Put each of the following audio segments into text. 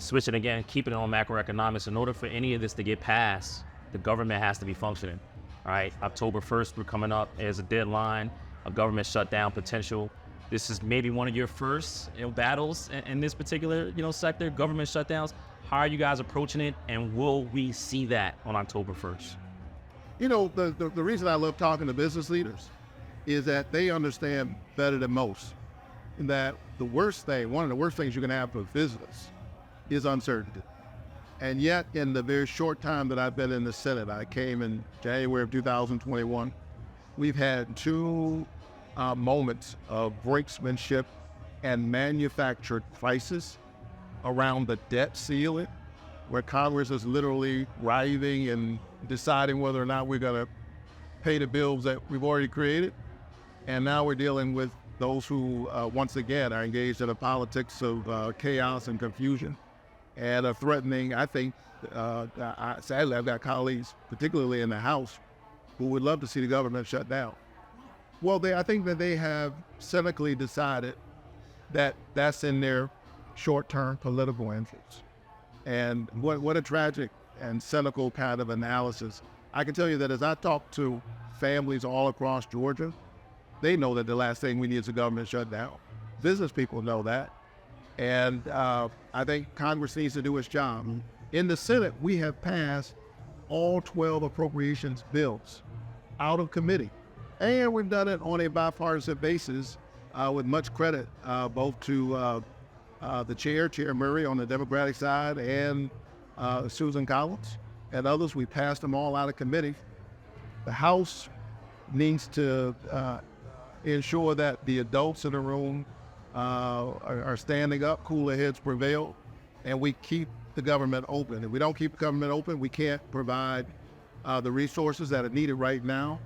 switching again, keeping it on macroeconomics, in order for any of this to get passed, the government has to be functioning. All right, October 1st, we're coming up as a deadline, a government shutdown potential. This is maybe one of your first battles in this particular sector, government shutdowns. How are you guys approaching it, and will we see that on October 1st? The reason I love talking to business leaders is that they understand better than most that one of the worst things you can have for business is uncertainty. And yet, in the very short time that I've been in the Senate, I came in January of 2021, we've had two moments of brinksmanship and manufactured crisis around the debt ceiling, where Congress is literally writhing and deciding whether or not we're going to pay the bills that we've already created. And now we're dealing with those who, once again, are engaged in a politics of chaos and confusion and are threatening. I think, sadly, I've got colleagues, particularly in the House, who would love to see the government shut down. Well, I think that they have cynically decided that that's in their short-term political interests. And what a tragic and cynical kind of analysis. I can tell you that as I talk to families all across Georgia, they know that the last thing we need is a government shutdown. Business people know that. And I think Congress needs to do its job. In the Senate, we have passed all 12 appropriations bills out of committee. And we've done it on a bipartisan basis with much credit both to the Chair Murray on the Democratic side, and Susan Collins and others. We passed them all out of committee. The House needs to ensure that the adults in the room are standing up, cooler heads prevail, and we keep the government open. If we don't keep the government open, we can't provide the resources that are needed right now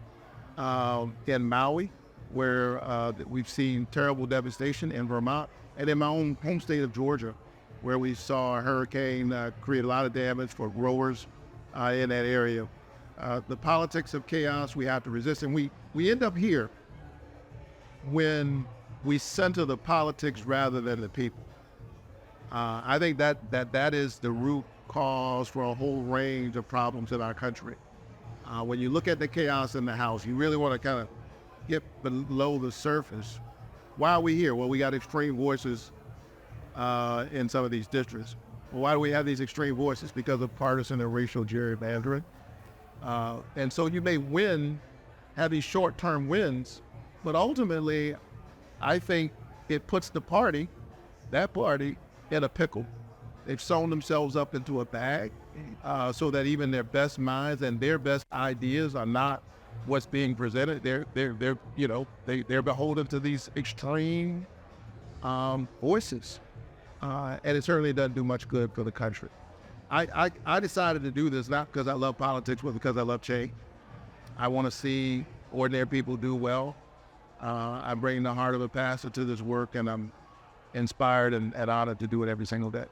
in Maui, where we've seen terrible devastation, in Vermont, and in my own home state of Georgia, where we saw a hurricane create a lot of damage for growers in that area. The politics of chaos we have to resist, and we end up here when we center the politics rather than the people. I think that is the root cause for a whole range of problems in our country. When you look at the chaos in the House, you really want to kind of get below the surface. Why are we here? Well, we got extreme voices in some of these districts. Well, why do we have these extreme voices? Because of partisan and racial gerrymandering. And so you may have these short-term wins, but ultimately, I think it puts that party in a pickle. They've sewn themselves up into a bag so that even their best minds and their best ideas are not what's being presented. They're beholden to these extreme voices, and it certainly doesn't do much good for the country. I decided to do this not because I love politics, but because I love change. I want to see ordinary people do well. I'm bringing the heart of a pastor to this work, and I'm inspired and honored to do it every single day.